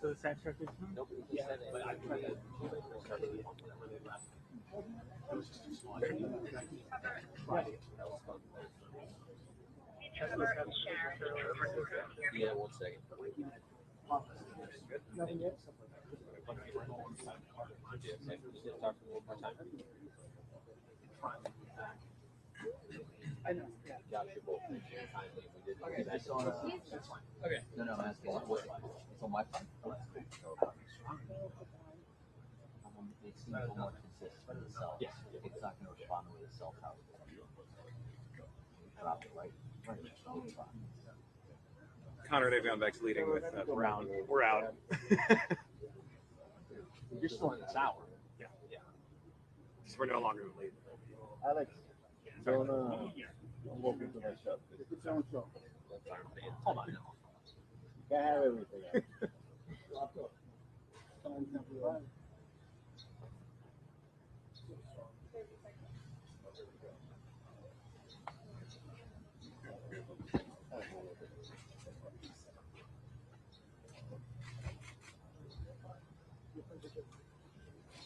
So the side structure? Nope. Yeah, but I tried to. It was just too small. Yeah, 1 second. Nothing yet. Talk to me one more time. I know. Yeah. Josh, you're both kindly. We did Okay. that's fine. Okay. No, I'm asking. It's on my phone. It seems a little more consistent with itself. Yes. It's not going to respond with itself. Drop it right. Connor Davion-Beck's leading with round. We're out. You're still in this hour. Yeah. So we're no longer in the lead. Alex, don't walk into my shop. It's its own show. Hold on. You can't have everything.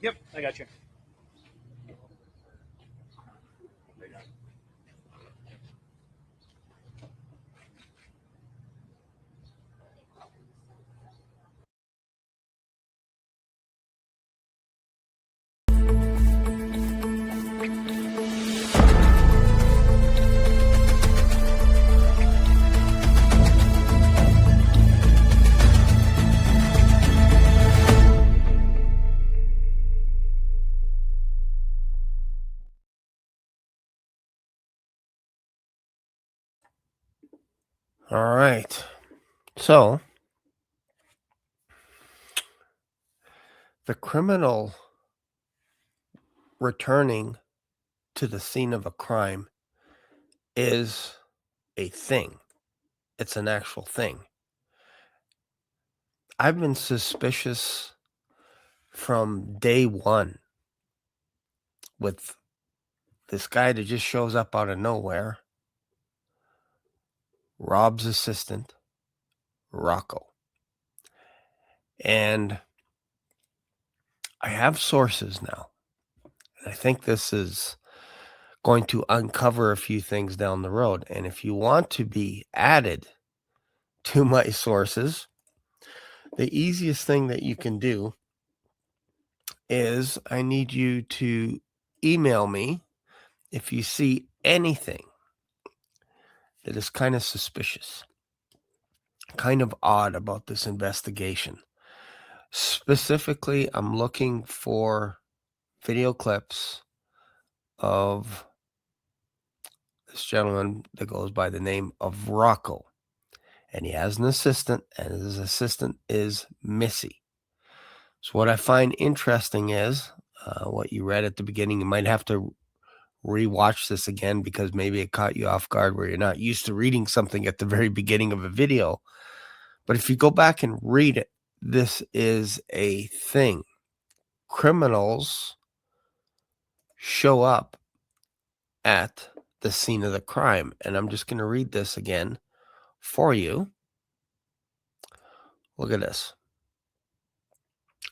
Yep, I got you. All right. So the criminal returning to the scene of a crime is a thing. It's an actual thing. I've been suspicious from day one with this guy that just shows up out of nowhere, Rob's assistant, Rocco. And I have sources now. I think this is going to uncover a few things down the road. And if you want to be added to my sources, the easiest thing that you can do is I need you to email me if you see anything that is kind of suspicious, kind of odd about this investigation. Specifically, I'm looking for video clips of this gentleman that goes by the name of Rocco. And he has an assistant, and his assistant is Missy. So what I find interesting is what you read at the beginning. You might have to rewatch this again because maybe it caught you off guard where you're not used to reading something at the very beginning of a video. But if you go back and read it, this is a thing. Criminals show up at the scene of the crime. And I'm just going to read this again for you. Look at this.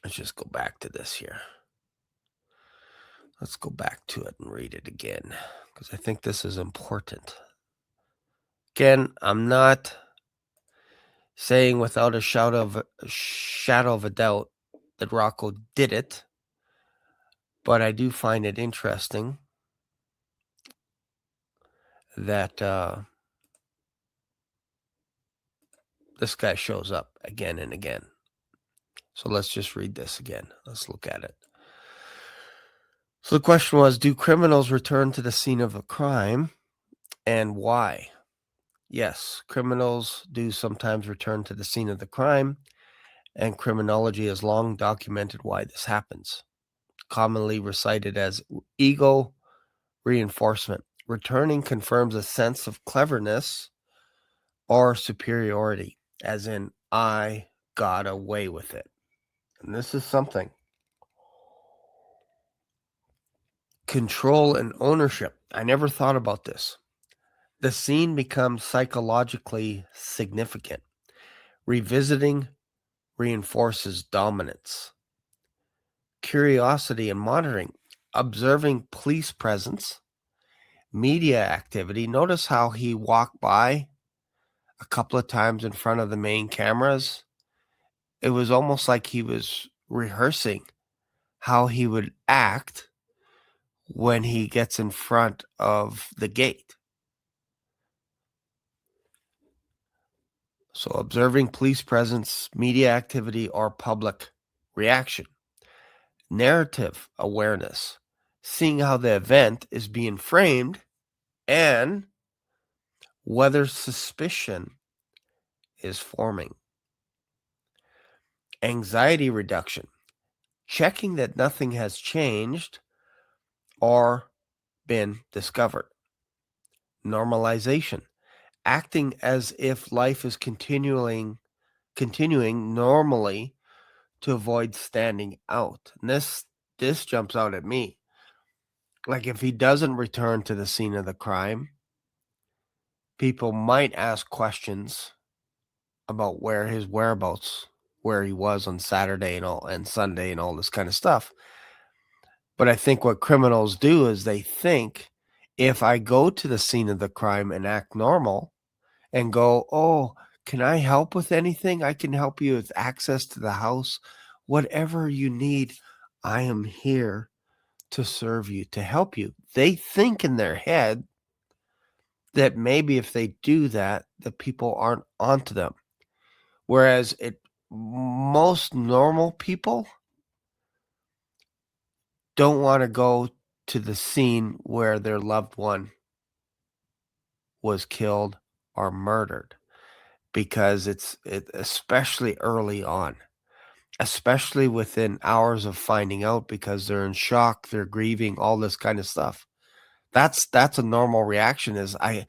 Let's just go back to this here. Let's go back to it and read it again because I think this is important. Again, I'm not saying without a shadow of a doubt that Rocco did it, but I do find it interesting that this guy shows up again and again. So let's just read this again. Let's look at it. So the question was, do criminals return to the scene of a crime and why? Yes, criminals do sometimes return to the scene of the crime, and criminology has long documented why this happens. Commonly recited as ego reinforcement. Returning confirms a sense of cleverness or superiority, as in, I got away with it. and this is something. Control and ownership. I never thought about this. The scene becomes psychologically significant. Revisiting reinforces dominance. Curiosity and monitoring. Observing police presence, media activity. Notice how he walked by a couple of times in front of the main cameras. It was almost like he was rehearsing how he would act when he gets in front of the gate. So observing police presence, media activity, or public reaction. Narrative awareness. Seeing how the event is being framed and whether suspicion is forming. Anxiety reduction. Checking that nothing has changed or been discovered. Normalization. Acting as if life is continuing normally to avoid standing out. And this jumps out at me. Like if he doesn't return to the scene of the crime, people might ask questions about where his whereabouts, where he was on Saturday and Sunday and all this kind of stuff. But I think what criminals do is they think if I go to the scene of the crime and act normal and go, "Oh, can I help with anything? I can help you with access to the house. Whatever you need, I am here to serve you, to help you." They think in their head that maybe if they do that, the people aren't onto them. Whereas most normal people don't want to go to the scene where their loved one was killed or murdered because it's especially early on, especially within hours of finding out, because they're in shock, they're grieving, all this kind of stuff. That's a normal reaction. Is I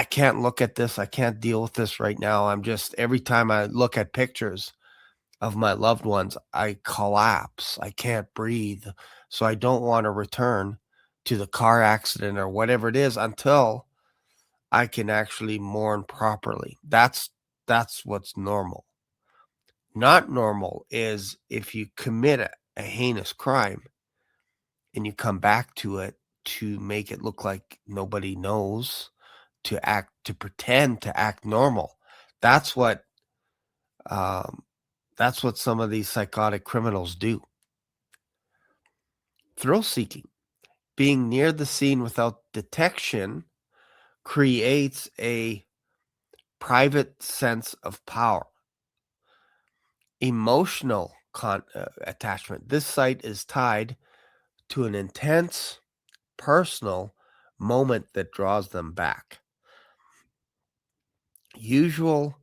can't look at this. I can't deal with this right now. I'm just, every time I look at pictures of my loved ones, I collapse. I can't breathe. So I don't want to return to the car accident or whatever it is until I can actually mourn properly. That's what's normal. Not normal is if you commit a heinous crime and you come back to it to make it look like nobody knows, to pretend to act normal. That's what some of these psychotic criminals do. Thrill seeking. Being near the scene without detection creates a private sense of power. Emotional attachment. This site is tied to an intense personal moment that draws them back. Usual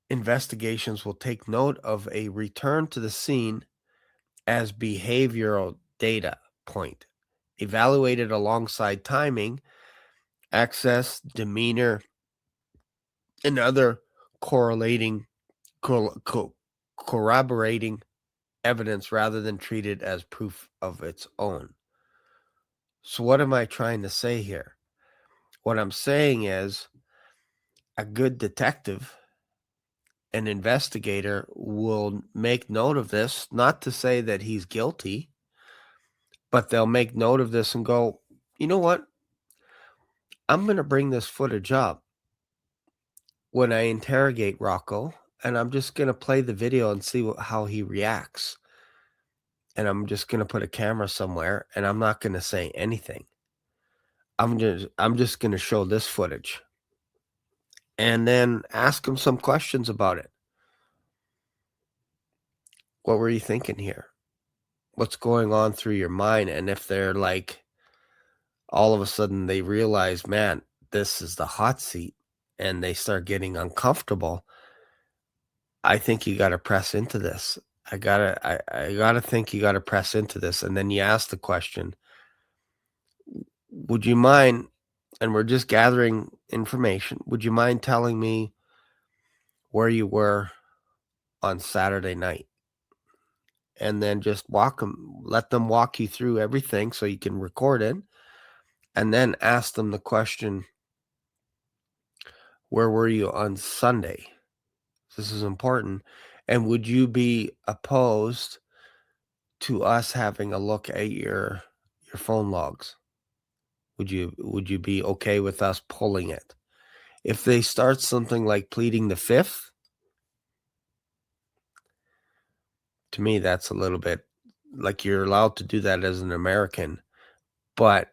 investigations will take note of a return to the scene as behavioral data point, evaluated alongside timing, access, demeanor, and other corroborating evidence rather than treated as proof of its own. So what am I trying to say here? What I'm saying is a good detective, an investigator, will make note of this, not to say that he's guilty, but they'll make note of this and go, you know what? I'm going to bring this footage up when I interrogate Rocco, and I'm just going to play the video and see how he reacts. And I'm just going to put a camera somewhere, and I'm not going to say anything. I'm just going to show this footage and then ask him some questions about it. What were you thinking here? What's going on through your mind? And if they're like, all of a sudden they realize, man, this is the hot seat, and they start getting uncomfortable, I think you got to press into this. I gotta think you got to press into this. And then you ask the question, would you mind, and we're just gathering information, would you mind telling me where you were on Saturday night? and then just let them walk you through everything so you can record it, and then ask them the question, where were you on Sunday? This is important. And would you be opposed to us having a look at your phone logs? Would you be okay with us pulling it? If they start something like pleading the fifth, to me, that's a little bit like you're allowed to do that as an American. But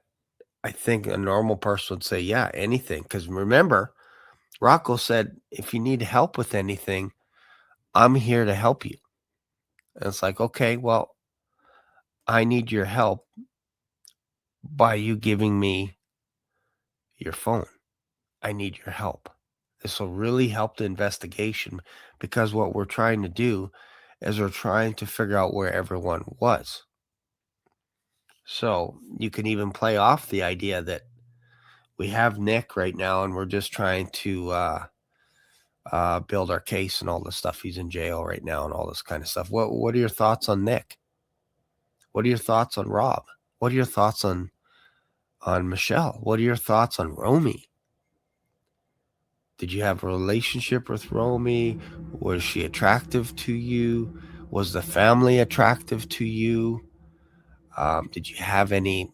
I think a normal person would say, yeah, anything. Because remember, Rocco said, if you need help with anything, I'm here to help you. And it's like, okay, well, I need your help by you giving me your phone. I need your help. This will really help the investigation, because what we're trying to do is we're trying to figure out where everyone was. So you can even play off the idea that we have Nick right now and we're just trying to build our case and all this stuff. He's in jail right now and all this kind of stuff. What are your thoughts on Nick? What are your thoughts on Rob? What are your thoughts on Michelle? What are your thoughts on Romy? Did you have a relationship with Romy? Was she attractive to you? Was the family attractive to you? Did you have any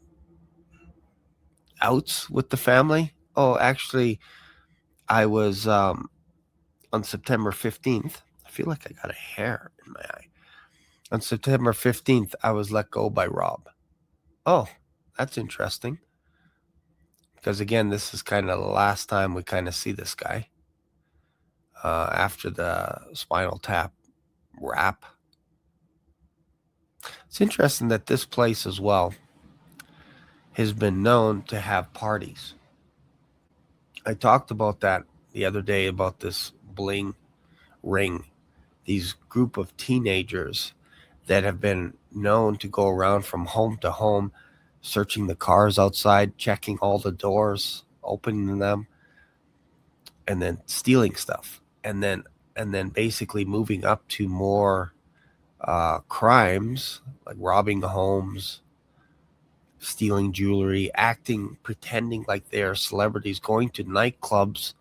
outs with the family? Oh, actually, I was on September 15th. I feel like I got a hair in my eye. On September 15th, I was let go by Rob. Oh, that's interesting. Because again, this is kind of the last time we kind of see this guy after the Spinal Tap rap. It's interesting that this place as well has been known to have parties. I talked about that the other day about this bling ring, these group of teenagers that have been known to go around from home to home, searching the cars outside, checking all the doors, opening them, and then stealing stuff, and then basically moving up to more crimes like robbing homes, stealing jewelry, pretending like they are celebrities, going to nightclubs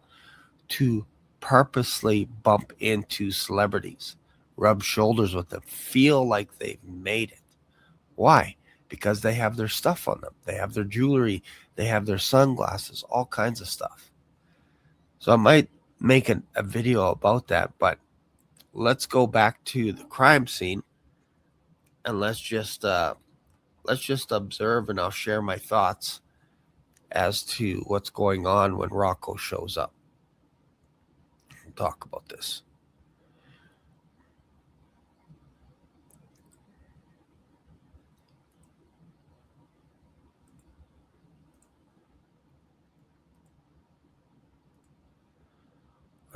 to purposely bump into celebrities, rub shoulders with them, feel like they've made it. Why? Because they have their stuff on them. They have their jewelry. They have their sunglasses, all kinds of stuff. So I might make a video about that, but let's go back to the crime scene and let's just observe, and I'll share my thoughts as to what's going on when Rocco shows up. We'll talk about this.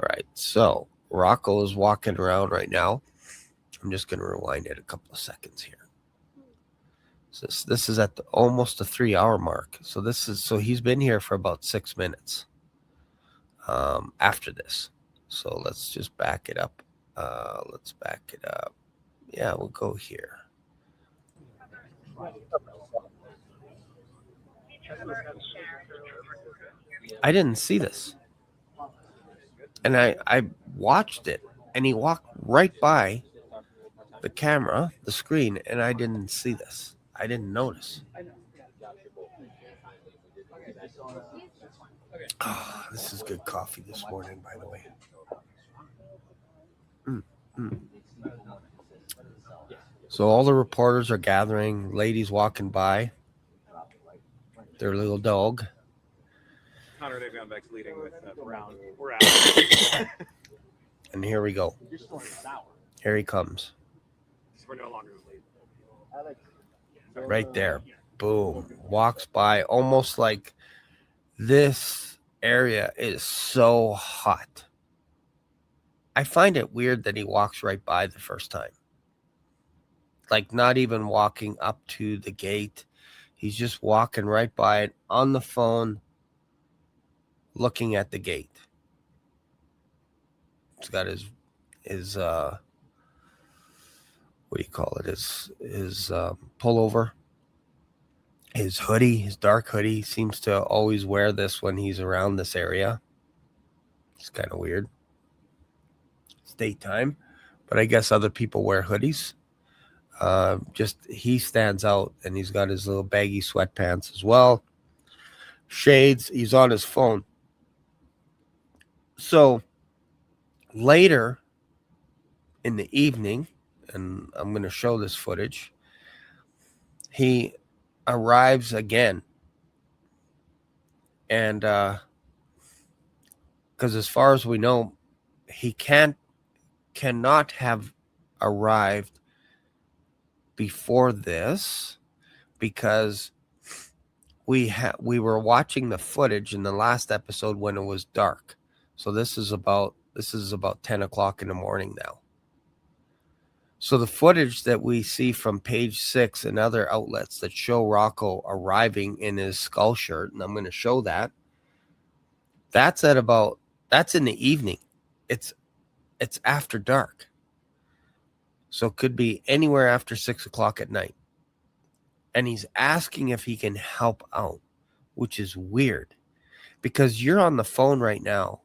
All right, so Rocco is walking around right now. I'm just going to rewind it a couple of seconds here. So this is at almost the 3-hour mark. So he's been here for about 6 minutes after this. So let's just back it up. Let's back it up. Yeah, we'll go here. I didn't see this. And I watched it, and he walked right by the camera, the screen, and I didn't see this. I didn't notice. Oh, this is good coffee this morning, by the way. So all the reporters are gathering, ladies walking by, their little dog. Connor, they've gone back to leading with Brown. We're out. And here we go. Here he comes. We're no longer the lead. Right there. Boom. Walks by almost like this area is so hot. I find it weird that he walks right by the first time. Like not even walking up to the gate. He's just walking right by it on the phone, looking at the gate. He's got his what do you call it? His pullover, his hoodie, his dark hoodie. Seems to always wear this when he's around this area. It's kind of weird. It's daytime, but I guess other people wear hoodies. Just he stands out, and he's got his little baggy sweatpants as well. Shades. He's on his phone. So later in the evening, and I'm going to show this footage, he arrives again. And because as far as we know, he cannot have arrived before this, because we were watching the footage in the last episode when it was dark. So this is about 10 o'clock in the morning now. So the footage that we see from Page 6 and other outlets that show Rocco arriving in his skull shirt, and I'm going to show that, that's in the evening. It's after dark. So it could be anywhere after 6 o'clock at night. And he's asking if he can help out, which is weird, because you're on the phone right now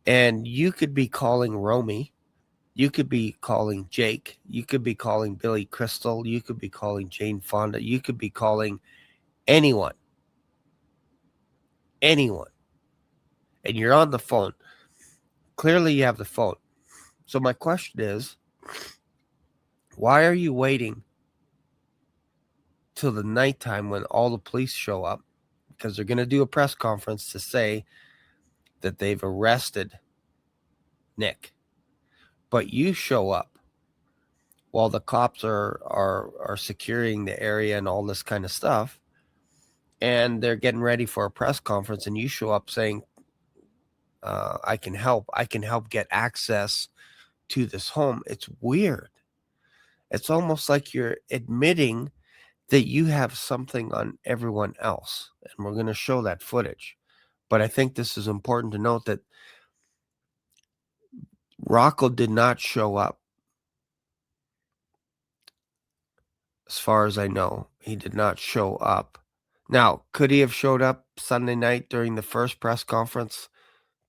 and you could be calling Romy. You could be calling Jake. You could be calling Billy Crystal. You could be calling Jane Fonda. You could be calling anyone. Anyone. And you're on the phone. Clearly you have the phone. So my question is, why are you waiting till the nighttime when all the police show up? Because they're going to do a press conference to say that they've arrested Nick. But you show up while the cops are securing the area and all this kind of stuff, and they're getting ready for a press conference, and you show up saying, I can help get access to this home. It's weird. It's almost like you're admitting that you have something on everyone else, and we're going to show that footage. But I think this is important to note that Rocco did not show up. As far as I know, he did not show up. Now, could he have showed up Sunday night during the first press conference?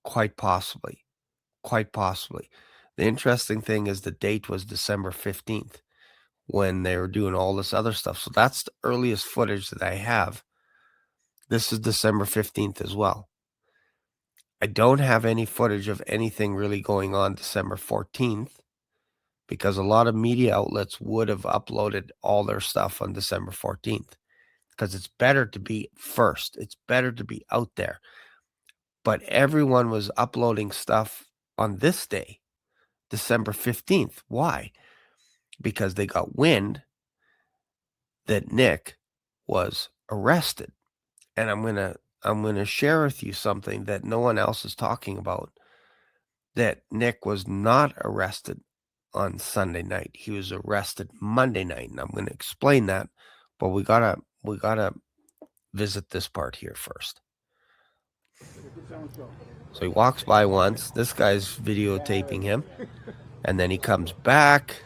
Quite possibly. Quite possibly. The interesting thing is the date was December 15th when they were doing all this other stuff. So that's the earliest footage that I have. This is December 15th as well. I don't have any footage of anything really going on December 14th, because a lot of media outlets would have uploaded all their stuff on December 14th, because it's better to be first. It's better to be out there. But everyone was uploading stuff on this day, December 15th. Why? Because they got wind that Nick was arrested. And I'm going to share with you something that no one else is talking about, that Nick was not arrested on Sunday night. He was arrested Monday night, and I'm going to explain that, but we got to visit this part here first. So he walks by once. This guy's videotaping him, and then he comes back.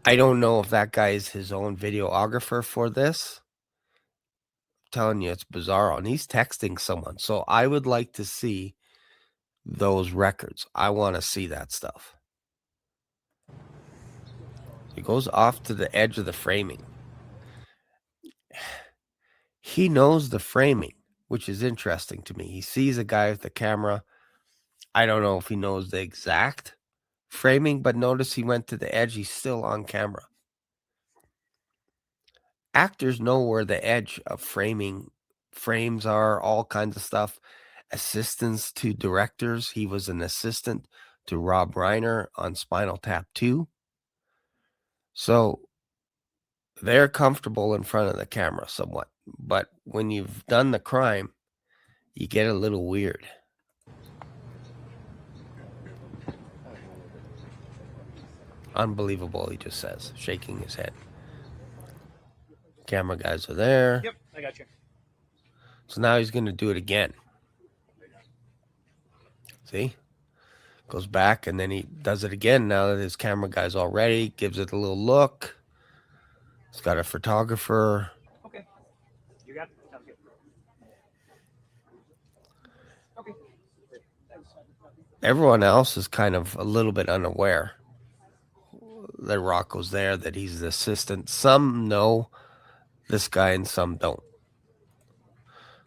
I don't know if that guy is his own videographer for this. Telling you, it's bizarre. And he's texting someone. So I would like to see those records. I want to see that stuff. He goes off to the edge of the framing. He knows the framing, which is interesting to me. He sees a guy with the camera. I don't know if he knows the exact framing, but notice he went to the edge. He's still on camera. Actors know where the edge of frames are, all kinds of stuff. Assistants to directors. He was an assistant to Rob Reiner on Spinal Tap 2. So they're comfortable in front of the camera somewhat. But when you've done the crime, you get a little weird. Unbelievable, he just says, shaking his head. Camera guys are there. Yep, I got you. So now he's going to do it again. See? Goes back, and then he does it again now that his camera guy's all ready. Gives it a little look. He's got a photographer. Okay. You got it. Sounds good. Okay. Everyone else is kind of a little bit unaware that Rocco's there, that he's the assistant. Some know this guy and some don't.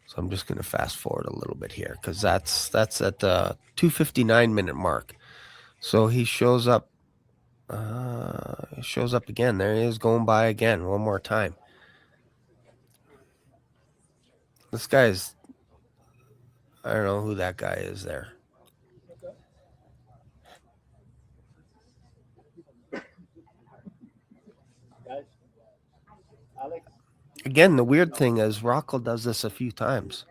So I'm just going to fast forward a little bit here because that's at the 2:59-minute mark. So he shows up. Shows up again. There he is, going by again one more time. This guy's, I don't know who that guy is there. Guys, Alex. Again, the weird thing is Rocco does this a few times,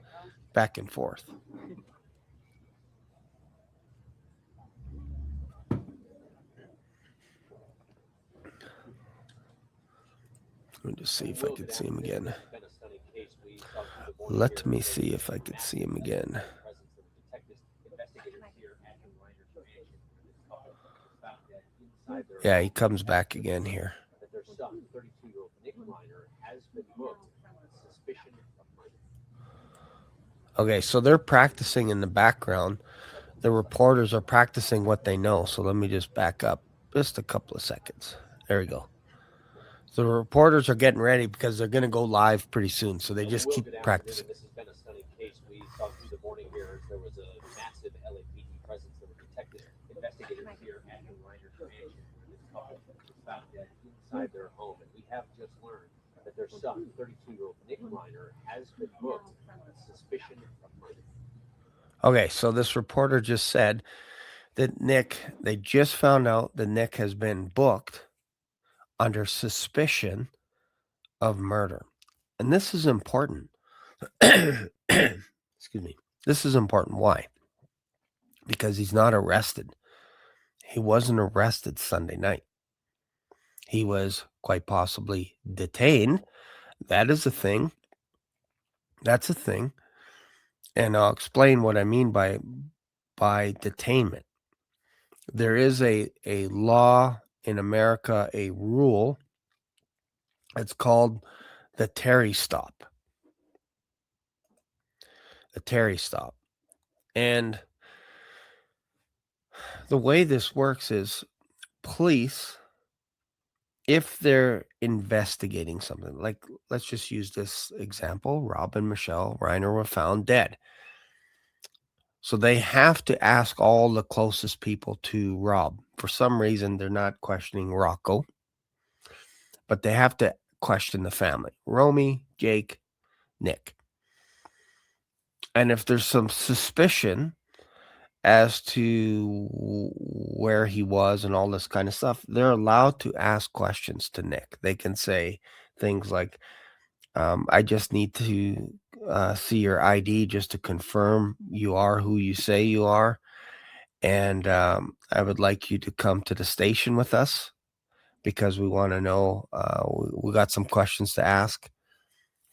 back and forth. Let me just see if I could see him again. Let me see if I could see him again. Yeah, he comes back again here. Okay, so they're practicing in the background. The reporters are practicing what they know. So let me just back up just a couple of seconds. There we go. So the reporters are getting ready because they're going to go live pretty soon. So they just keep practicing. This has been a stunning case. We saw through the morning here there was a massive LAPD presence. There were detectives, investigators here at Nick Reiner's mansion. This couple was found dead inside their home, and we have just learned that their son, 32-year-old Nick Reiner, has been booked on suspicion of murder. Okay, so this reporter just said that they just found out that Nick has been booked under suspicion of murder. And this is important. Excuse me. This is important. Why? Because he's not arrested. He wasn't arrested Sunday night. He was quite possibly detained. That is a thing. That's a thing. And I'll explain what I mean by detainment. There is a law in America, a rule. It's called the Terry stop. The Terry stop. And the way this works is police, if they're investigating something, like let's just use this example, Rob and Michelle Reiner were found dead. So they have to ask all the closest people to Rob. For some reason, they're not questioning Rocco, but they have to question the family, Romy, Jake, Nick. And if there's some suspicion as to where he was and all this kind of stuff, they're allowed to ask questions to Nick. They can say things like, I just need to see your ID just to confirm you are who you say you are. And I would like you to come to the station with us because we want to know, we got some questions to ask,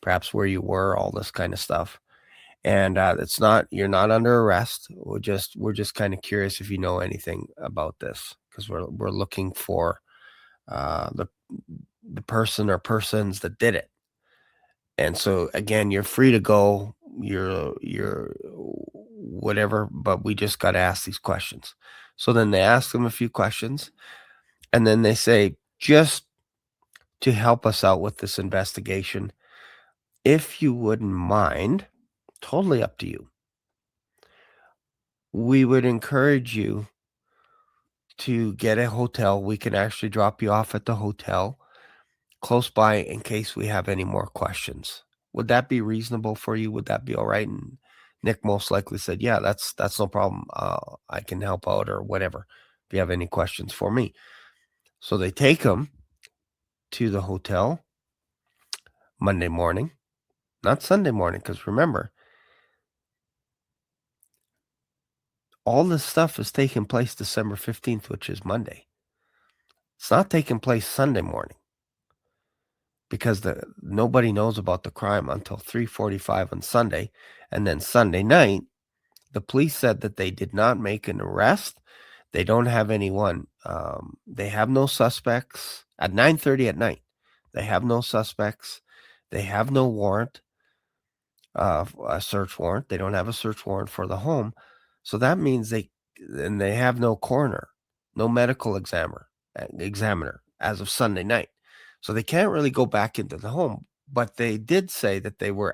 perhaps where you were, all this kind of stuff. And you're not under arrest. We're just kind of curious if you know anything about this because we're looking for the person or persons that did it. And so again, you're free to go, you're whatever, but we just got to ask these questions. So then they ask them a few questions and then they say, just to help us out with this investigation, if you wouldn't mind, totally up to you, we would encourage you to get a hotel. We can actually drop you off at the hotel close by in case we have any more questions. Would that be reasonable for you? Would that be all right? And Nick most likely said, yeah, that's no problem. I can help out or whatever if you have any questions for me. So they take him to the hotel Monday morning, not Sunday morning, because remember, all this stuff is taking place December 15th, which is Monday. It's not taking place Sunday morning because nobody knows about the crime until 3:45 on Sunday. And then Sunday night, the police said that they did not make an arrest They don't have anyone. They have no suspects at 9:30 at night. They have no suspects. They have no warrant, a search warrant. They don't have a search warrant for the home. So that means they have no coroner, no medical examiner as of Sunday night. So they can't really go back into the home. But they did say that they were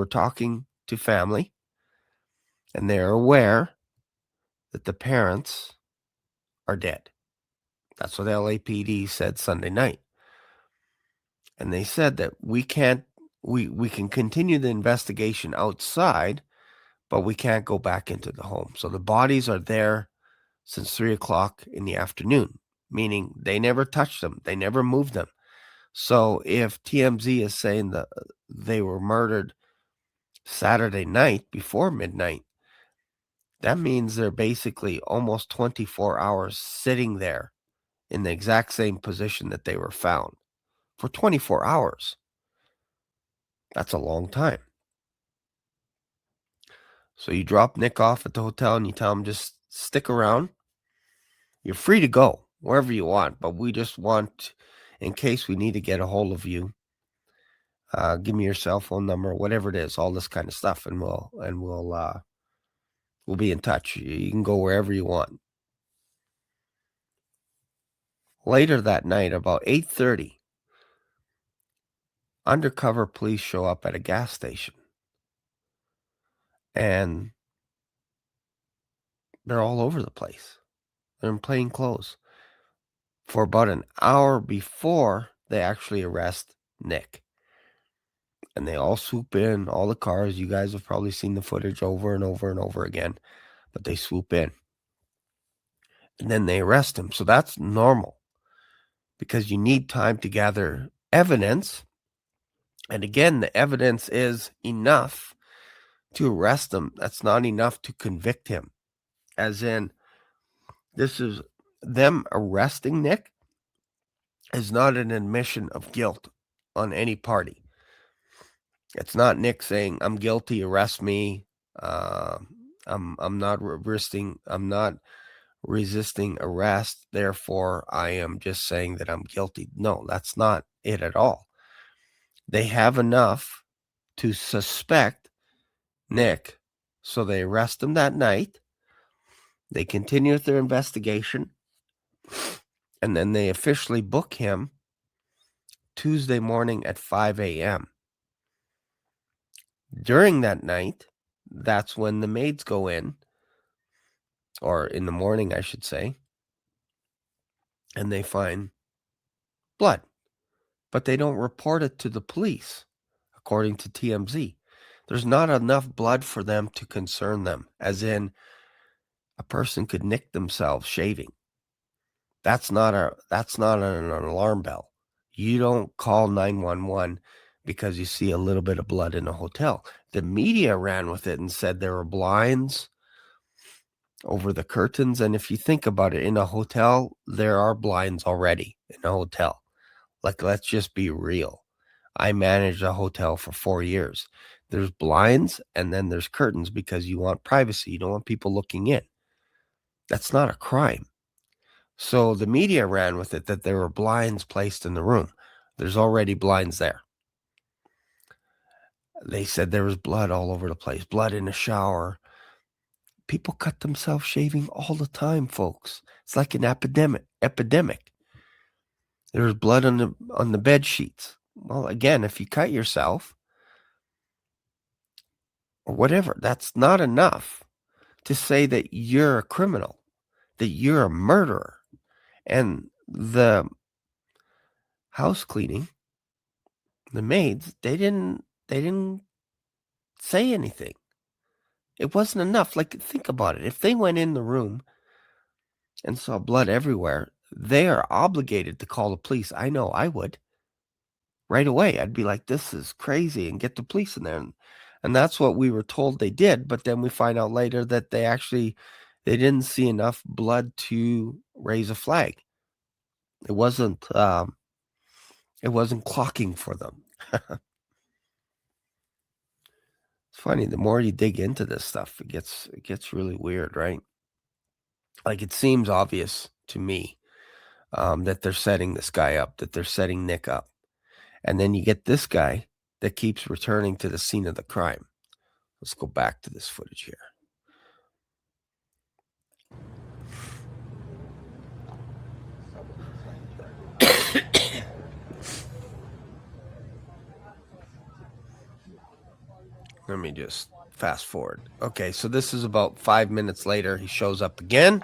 talking to family, and they're aware that the parents are dead. That's what LAPD said Sunday night. And they said that we can continue the investigation outside, but we can't go back into the home. So the bodies are there since 3:00 in the afternoon, meaning they never touched them. They never moved them. So if TMZ is saying that they were murdered Saturday night before midnight, that means they're basically almost 24 hours sitting there in the exact same position that they were found for 24 hours. That's a long time. So you drop Nick off at the hotel and you tell him just stick around. You're free to go wherever you want, but we just want, in case we need to get a hold of you, give me your cell phone number, whatever it is, all this kind of stuff, and we'll be in touch. You can go wherever you want. Later that night, about 8:30, undercover police show up at a gas station. And they're all over the place. They're in plain clothes for about an hour before they actually arrest Nick. And they all swoop in, all the cars. You guys have probably seen the footage over and over and over again, but they swoop in. And then they arrest him. So that's normal because you need time to gather evidence. And again, the evidence is enough to arrest him. That's not enough to convict him. As in, this is them arresting Nick is not an admission of guilt on any party. It's not Nick saying, I'm guilty, arrest me. I'm not resisting arrest, therefore I am just saying that I'm guilty. No, that's not it at all. They have enough to suspect Nick, so they arrest him that night. They continue with their investigation, and then they officially book him Tuesday morning at 5 a.m. During that night, that's when the maids go in, or in the morning, I should say, and they find blood. But they don't report it to the police, according to TMZ. There's not enough blood for them to concern them, as in a person could nick themselves shaving. That's not an alarm bell. You don't call 911 because you see a little bit of blood in a hotel. The media ran with it and said there were blinds over the curtains. And if you think about it, in a hotel, there are blinds already in a hotel. Like, let's just be real. I managed a hotel for 4 years. There's blinds and then there's curtains because you want privacy. You don't want people looking in. That's not a crime. So the media ran with it that there were blinds placed in the room. There's already blinds there. They said there was blood all over the place, blood in the shower. People cut themselves shaving all the time, folks. It's like an epidemic. There's blood on the bed sheets. Well, again, if you cut yourself or whatever, that's not enough to say that you're a criminal, that you're a murderer. And the house cleaning, the maids, they didn't say anything. It wasn't enough. Like, think about it. If they went in the room and saw blood everywhere, they are obligated to call the police. I know I would. Right away, I'd be like, this is crazy, and get the police in there. And that's what we were told they did. But then we find out later that they didn't see enough blood to raise a flag. It wasn't clocking for them. It's funny. The more you dig into this stuff, it gets really weird, right? Like, it seems obvious to me that they're setting this guy up, that they're setting Nick up. And then you get this guy that keeps returning to the scene of the crime. Let's go back to this footage here. Let me just fast forward. Okay, so this is about 5 minutes later. He shows up again.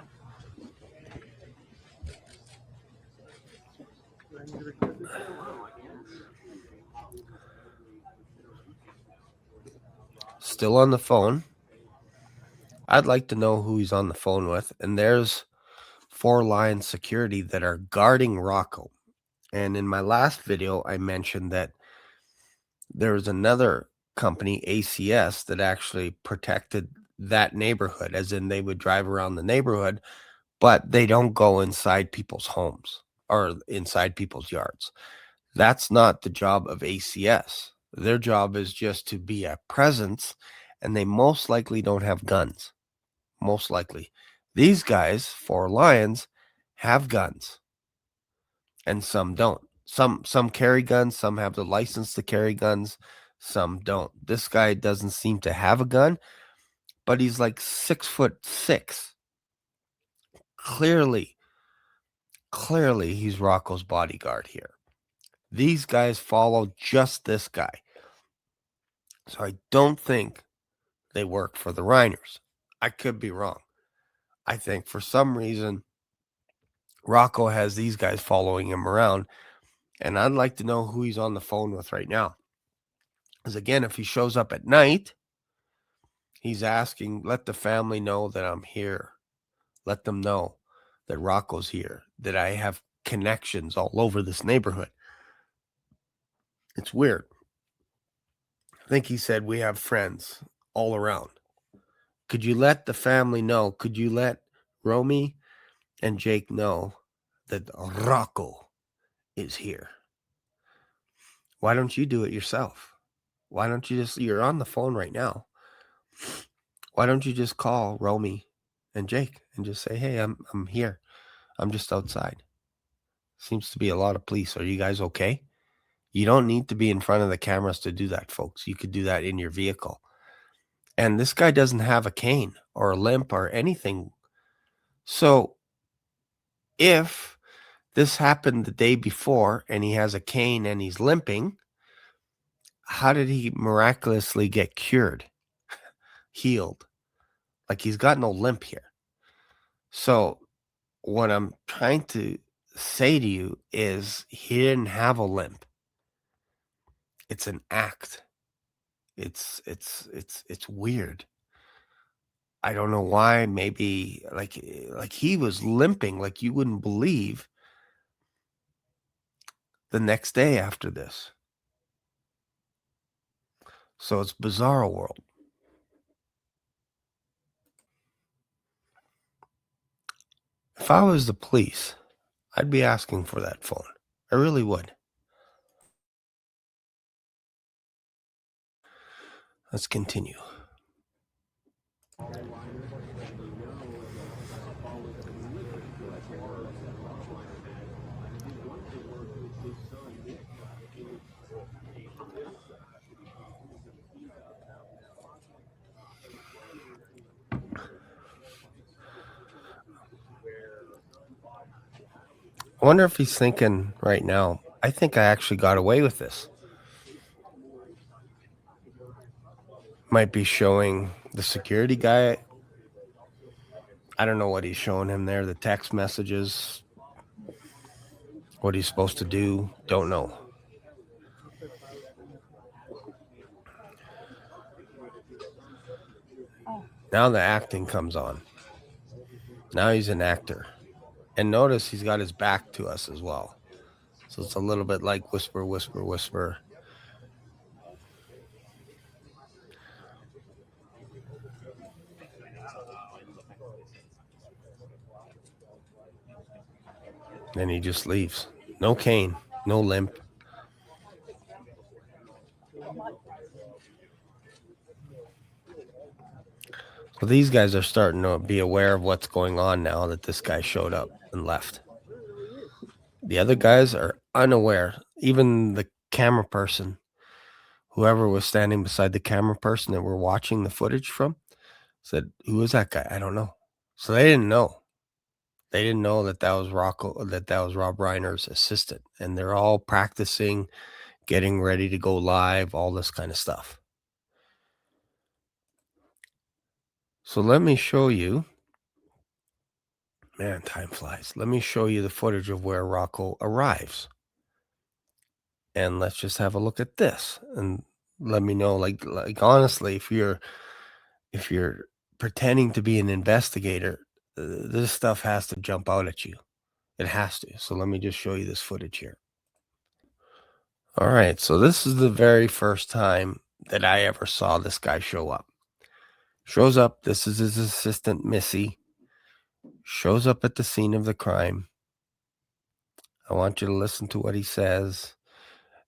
Still on the phone. I'd like to know who he's on the phone with. And there's 4 line security that are guarding Rocco. And in my last video, I mentioned that there was another company, ACS, that actually protected that neighborhood, as in they would drive around the neighborhood, but they don't go inside people's homes or inside people's yards. That's not the job of ACS. Their job is just to be a presence, and they most likely don't have guns. Most likely. These guys, 4 Lions, have guns, and some don't. Some carry guns, some have the license to carry guns, some don't. This guy doesn't seem to have a gun, but he's like 6'6". Clearly, he's Rocco's bodyguard here. These guys follow just this guy. So I don't think they work for the Reiners. I could be wrong. I think for some reason, Rocco has these guys following him around, and I'd like to know who he's on the phone with right now. Because again, if he shows up at night, he's asking, let the family know that I'm here. Let them know that Rocco's here, that I have connections all over this neighborhood. It's weird. I think he said we have friends all around. Could you let the family know? Could you let Romy and Jake know that Rocco is here? Why don't you do it yourself? Why don't you just, you're on the phone right now. Why don't you just call Romy and Jake and just say, hey, I'm here. I'm just outside. Seems to be a lot of police. Are you guys okay? You don't need to be in front of the cameras to do that, folks. You could do that in your vehicle. And this guy doesn't have a cane or a limp or anything. So if this happened the day before and he has a cane and he's limping, how did he miraculously get cured, healed? Like, he's got no limp here. So what I'm trying to say to you is he didn't have a limp. It's an act. It's weird. I don't know why. Maybe like he was limping like you wouldn't believe the next day after this. So it's bizarro world. If I was the police, I'd be asking for that phone. I really would. Let's continue. I wonder if he's thinking right now, I think I actually got away with this. Might be showing the security guy. I don't know what he's showing him there. The text messages, what he's supposed to do. Don't know. Now the acting comes on. Now he's an actor. And notice he's got his back to us as well. So it's a little bit like whisper, whisper, whisper. Then he just leaves. No cane, no limp. Well, these guys are starting to be aware of what's going on now that this guy showed up and left. The other guys are unaware. Even the camera person, whoever was standing beside the camera person that we're watching the footage from, said, "Who is that guy? I don't know." So they didn't know. They didn't know that that was Rocco, that was Rob Reiner's assistant. And they're all practicing, getting ready to go live, all this kind of stuff. So let me show you. Man, time flies. Let me show you the footage of where Rocco arrives. And let's just have a look at this and let me know, like honestly, if you're pretending to be an investigator, this stuff has to jump out at you. It has to. So let me just show you this footage here. All right, so this is the very first time that I ever saw this guy show up. Shows up, this is his assistant, Missy. Shows up at the scene of the crime. I want you to listen to what he says.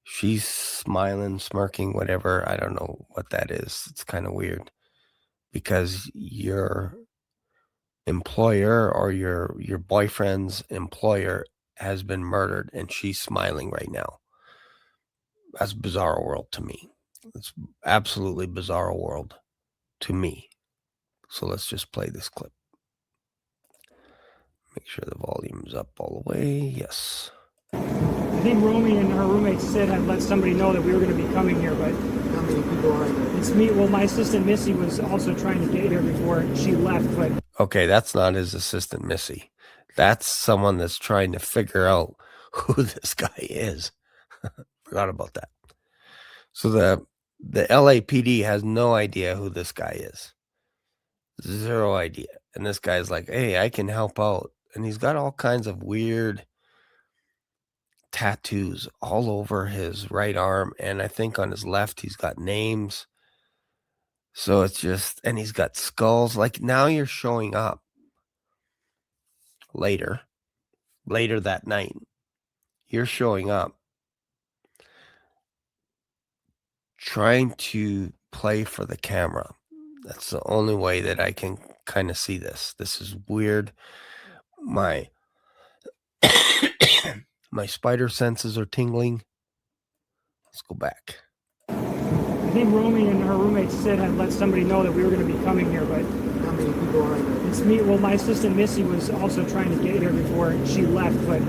She's smiling, smirking, whatever. I don't know what that is. It's kind of weird because your employer or your boyfriend's employer has been murdered and she's smiling right now. That's bizarre world to me. It's absolutely bizarre world to me. So let's just play this clip. Make sure the volume's up all the way. Yes. I think Romy and her roommate Sid had let somebody know that we were going to be coming here, but how many people are there? It's me. Well, my assistant Missy was also trying to get here before she left, but okay, that's not his assistant Missy. That's someone that's trying to figure out who this guy is. Forgot about that. So the LAPD has no idea who this guy is. Zero idea. And this guy's like, "Hey, I can help out." And he's got all kinds of weird tattoos all over his right arm. And I think on his left, he's got names. So it's just, and he's got skulls. Like now you're showing up later that night. You're showing up trying to play for the camera. That's the only way that I can kind of see this. This is weird. My my spider senses are tingling. Let's go back. I think Romy and her roommate Sid had let somebody know that we were going to be coming here, but how many people are there? It's me. Well, my assistant Missy was also trying to get here before she left, but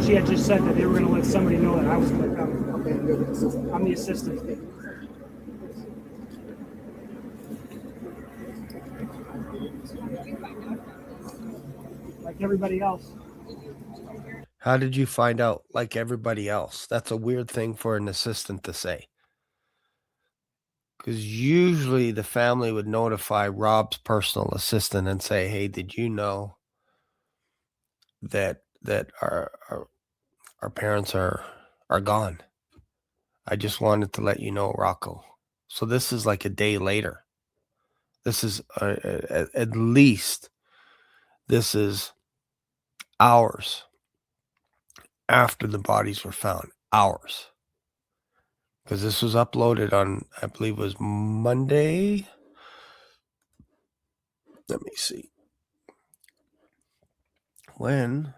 she had just said that they were going to let somebody know that I was going to come. Okay, you're the assistant. I'm the assistant. Like everybody else. How did you find out like everybody else? That's a weird thing for an assistant to say. Because usually the family would notify Rob's personal assistant and say, "Hey, did you know that our parents are gone? I just wanted to let you know, Rocco." So this is like a day later. This is at least this is hours after the bodies were found. Hours. Because this was uploaded on, I believe it was Monday. Let me see. When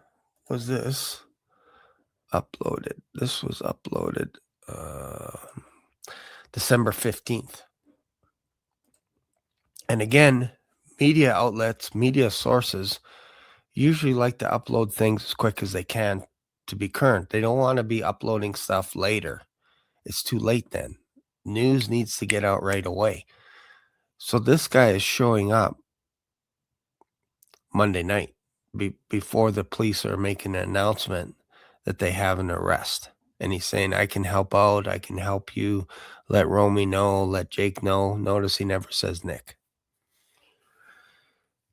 was this uploaded? This was uploaded December 15th. And again, media outlets, media sources usually like to upload things as quick as they can to be current. They don't want to be uploading stuff later. It's too late then. News needs to get out right away. So this guy is showing up Monday night before the police are making an announcement that they have an arrest. And he's saying, "I can help out. I can help you. Let Romy know. Let Jake know." Notice he never says Nick.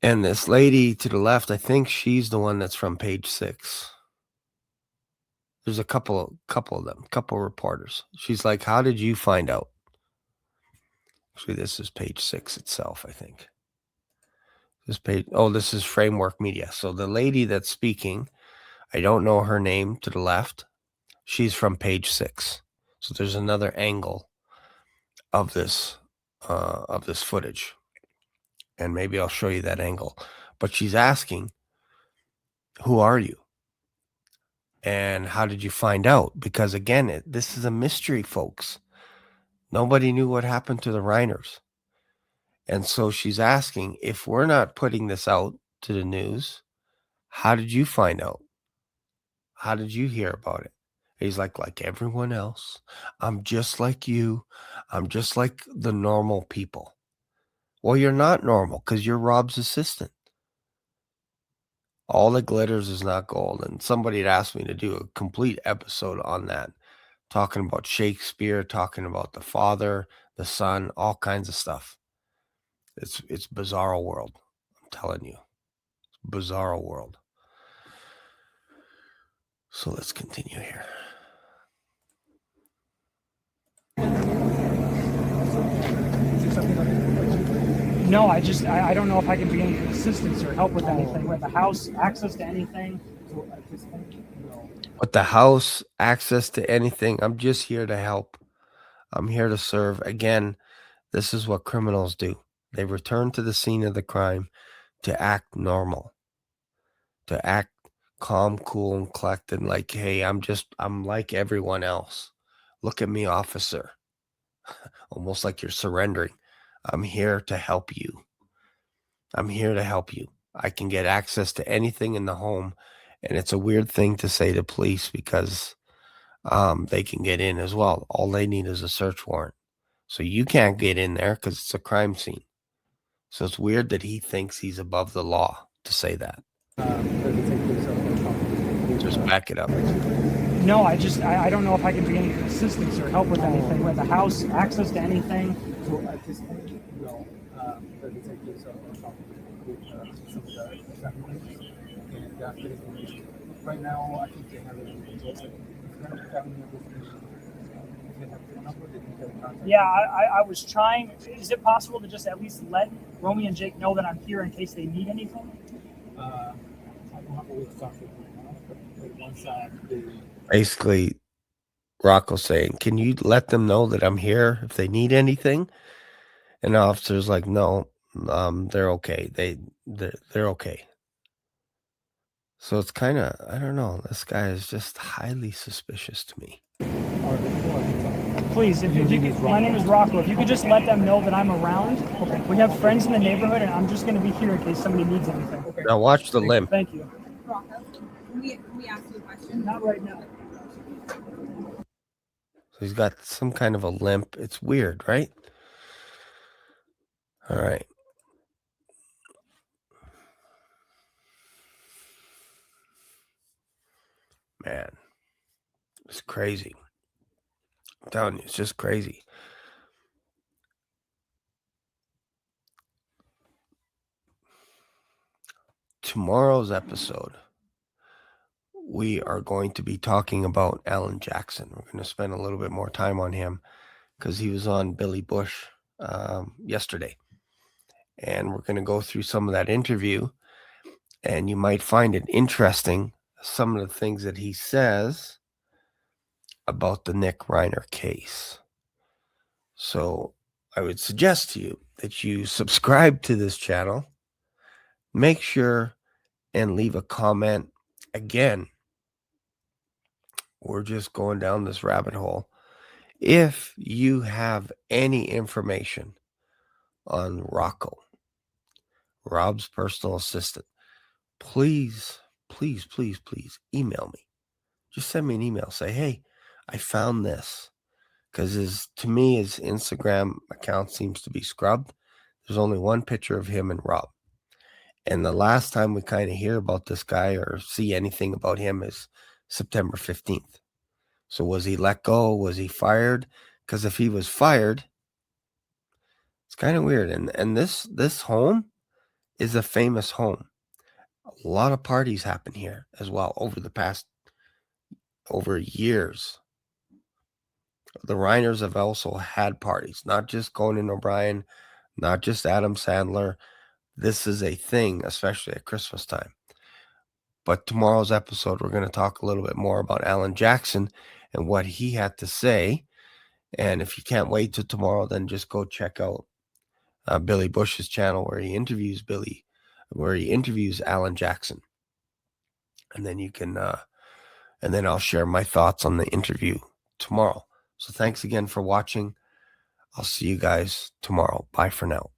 And this lady to the left, I think she's the one that's from Page 6. There's a couple of them, couple reporters. She's like, "How did you find out?" Actually, this is Page 6 itself, I think. This page, this is Framework Media. So the lady that's speaking, I don't know her name to the left. She's from Page 6. So there's another angle of this footage. and maybe I'll show you that angle. But she's asking, who are you? And how did you find out? Because again, this is a mystery, folks. Nobody knew what happened to the Reiners. And so she's asking, if we're not putting this out to the news, how did you find out? How did you hear about it? He's like everyone else. I'm just like you. I'm just like the normal people. Well, you're not normal because you're Rob's assistant. All that glitters is not gold. And somebody had asked me to do a complete episode on that, talking about Shakespeare, talking about the father, the son, all kinds of stuff. It's bizarro world. I'm telling you. It's bizarro world. So let's continue here. No, I don't know if I can be any assistance or help with anything. With the house, access to anything. With the house, access to anything, I'm just here to help. I'm here to serve. Again, this is what criminals do. They return to the scene of the crime to act normal, to act calm, cool, and collected, like, hey, I'm like everyone else. Look at me, officer. Almost like you're surrendering. I'm here to help you. I'm here to help you. I can get access to anything in the home. And it's a weird thing to say to police because they can get in as well. All they need is a search warrant. So you can't get in there because it's a crime scene. So it's weird that he thinks he's above the law to say that. Just back it up. No, I don't know if I can be any assistance or help with anything. With the house, access to anything. Right now, I think they have it. Yeah, I was trying. Is it possible to just at least let Romy and Jake know that I'm here in case they need anything? I don't have a way to talk to them right now, but once they... Basically, Rocco saying, can you let them know that I'm here if they need anything? And the officer's like, no, they're okay. They're okay. So it's kind of, I don't know. This guy is just highly suspicious to me. Please, if you could, my name is Rocco. If you could just let them know that I'm around. Okay. We have friends in the neighborhood, and I'm just going to be here in case somebody needs anything. Okay. Now watch the limp. Thank you. Rocco, can we ask you a question? Not right now. So he's got some kind of a limp. It's weird, right? All right. Man, it's crazy. I'm telling you, it's just crazy. Tomorrow's episode, we are going to be talking about Alan Jackson. We're going to spend a little bit more time on him because he was on Billy Bush yesterday. And we're going to go through some of that interview. And you might find it interesting, some of the things that he says about the Nick Reiner case. So I would suggest to you that you subscribe to this channel. Make sure and leave a comment. Again, we're just going down this rabbit hole. If you have any information on Rocco, Rob's personal assistant, please email me. Just send me an email. Say, hey, I found this. Because to me, his Instagram account seems to be scrubbed. There's only one picture of him and Rob. And the last time we kind of hear about this guy or see anything about him is September 15th. So was he let go? Was he fired? Because if he was fired, it's kind of weird. And this home is a famous home. A lot of parties happen here as well over years. The Reiners have also had parties, not just Conan O'Brien, not just Adam Sandler. This is a thing, especially at Christmas time. But tomorrow's episode, we're going to talk a little bit more about Alan Jackson and what he had to say. And if you can't wait till tomorrow, then just go check out Billy Bush's channel where he interviews Alan Jackson. And then you can, and then I'll share my thoughts on the interview tomorrow. So thanks again for watching. I'll see you guys tomorrow. Bye for now.